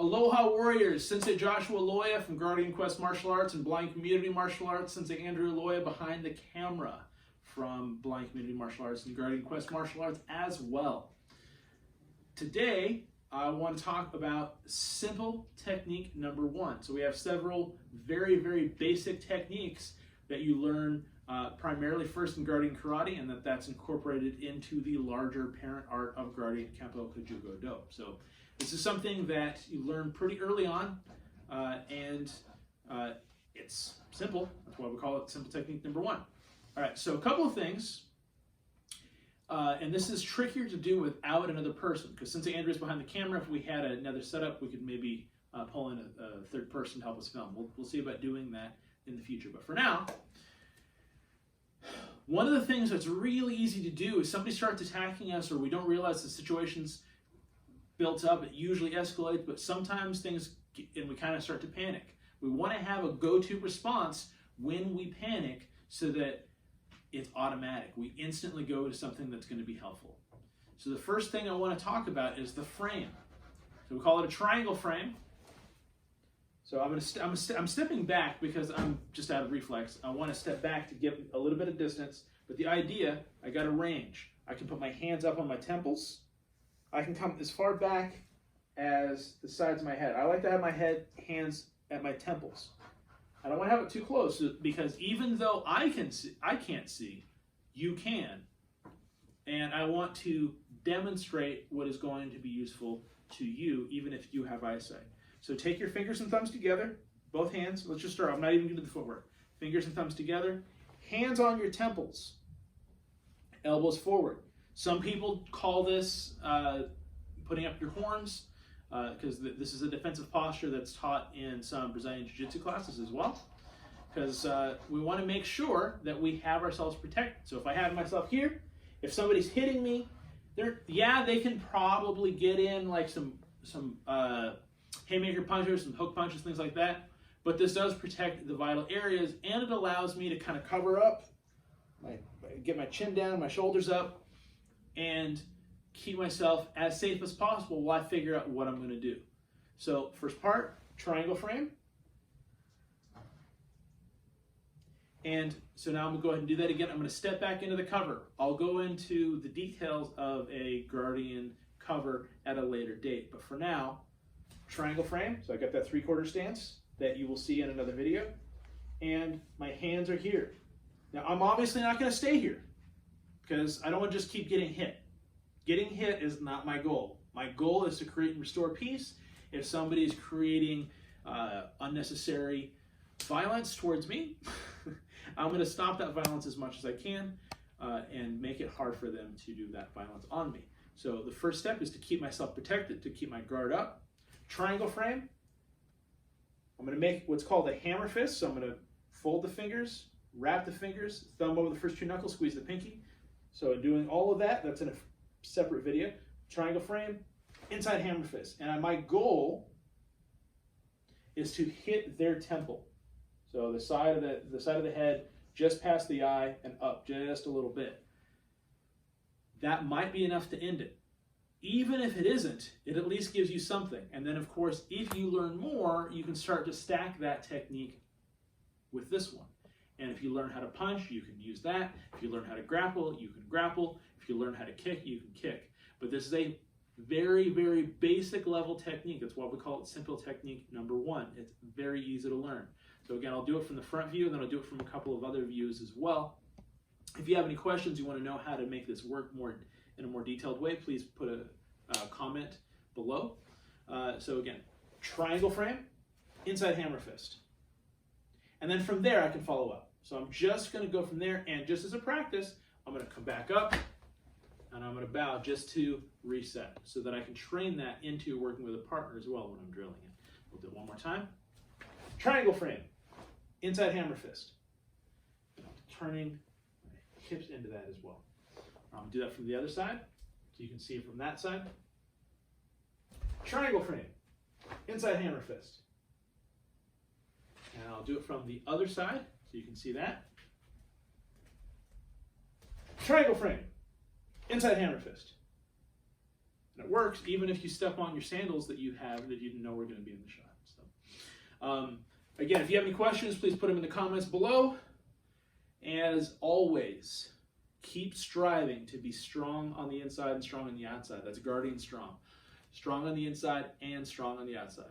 Aloha Warriors, Sensei Joshua Loya from Guardian Quest Martial Arts and Blind Community Martial Arts, Sensei Andrew Loya behind the camera from Blind Community Martial Arts and Guardian Quest Martial Arts as well. Today, I want to talk about simple technique number 1. So we have several very, very basic techniques that you learn primarily first in Guardian Karate, and that's incorporated into the larger parent art of Guardian Kempo Kajugo Do. So this is something that you learn pretty early on, and it's simple. That's why we call it simple technique number 1. All right, so a couple of things. And this is trickier to do without another person, because Sensei Andrew is behind the camera. If we had another setup, we could maybe pull in a third person to help us film. We'll see about doing that in the future. But for now, one of the things that's really easy to do is somebody starts attacking us, or we don't realize the situation's built up. It usually escalates, but sometimes things, and we kind of start to panic. We want to have a go-to response when we panic so that it's automatic. We instantly go to something that's going to be helpful. So the first thing I want to talk about is the frame. So we call it a triangle frame. So I'm stepping back because I'm just out of reflex. I want to step back to get a little bit of distance. But the idea, I got a range. I can put my hands up on my temples. I can come as far back as the sides of my head. I like to have my hands at my temples. I don't want to have it too close because even though I can't see, you can. And I want to demonstrate what is going to be useful to you, even if you have eyesight. So take your fingers and thumbs together, both hands. Let's just start. I'm not even going to do the footwork. Fingers and thumbs together, hands on your temples, elbows forward. Some people call this putting up your horns, because this is a defensive posture that's taught in some Brazilian Jiu-Jitsu classes as well, because we want to make sure that we have ourselves protected. So if I have myself here, if somebody's hitting me, they can probably get in like some haymaker punches, some hook punches, things like that, but this does protect the vital areas, and it allows me to kind of cover up, get my chin down, my shoulders up, and keep myself as safe as possible while I figure out what I'm going to do. So first part, triangle frame. And so now I'm going to go ahead and do that again. I'm going to step back into the cover. I'll go into the details of a Guardian cover at a later date. But for now, triangle frame. So I got that 3/4 stance that you will see in another video. And my hands are here. Now I'm obviously not going to stay here because I don't want to just keep getting hit. Getting hit is not my goal. My goal is to create and restore peace. If somebody is creating unnecessary violence towards me, I'm going to stop that violence as much as I can and make it hard for them to do that violence on me. So the first step is to keep myself protected, to keep my guard up. Triangle frame. I'm going to make what's called a hammer fist. So I'm going to fold the fingers, wrap the fingers, thumb over the first 2 knuckles, squeeze the pinky. So in doing all of that, that's in a separate video. Triangle frame, inside hammer fist. And my goal is to hit their temple. So the side of the head, just past the eye and up just a little bit. That might be enough to end it. Even if it isn't, it at least gives you something. And then of course, if you learn more, you can start to stack that technique with this one. And if you learn how to punch, you can use that. If you learn how to grapple, you can grapple. If you learn how to kick, you can kick. But this is a very, very basic level technique. That's why we call it simple technique number 1. It's very easy to learn. So again, I'll do it from the front view, and then I'll do it from a couple of other views as well. If you have any questions, you want to know how to make this work in a more detailed way, please put a comment below. So again, triangle frame, inside hammer fist. And then from there, I can follow up. So I'm just going to go from there, and just as a practice, I'm going to come back up, and I'm going to bow just to reset so that I can train that into working with a partner as well when I'm drilling it. We'll do it one more time. Triangle frame, inside hammer fist. And I'm turning my hips into that as well. I'm going to do that from the other side, so you can see it from that side. Triangle frame, inside hammer fist. And I'll do it from the other side, so you can see that. Triangle frame, inside hammer fist. And it works even if you step on your sandals that you have that you didn't know were going to be in the shot. So, again, if you have any questions, please put them in the comments below. As always, keep striving to be strong on the inside and strong on the outside. That's guardian strong. Strong on the inside and strong on the outside.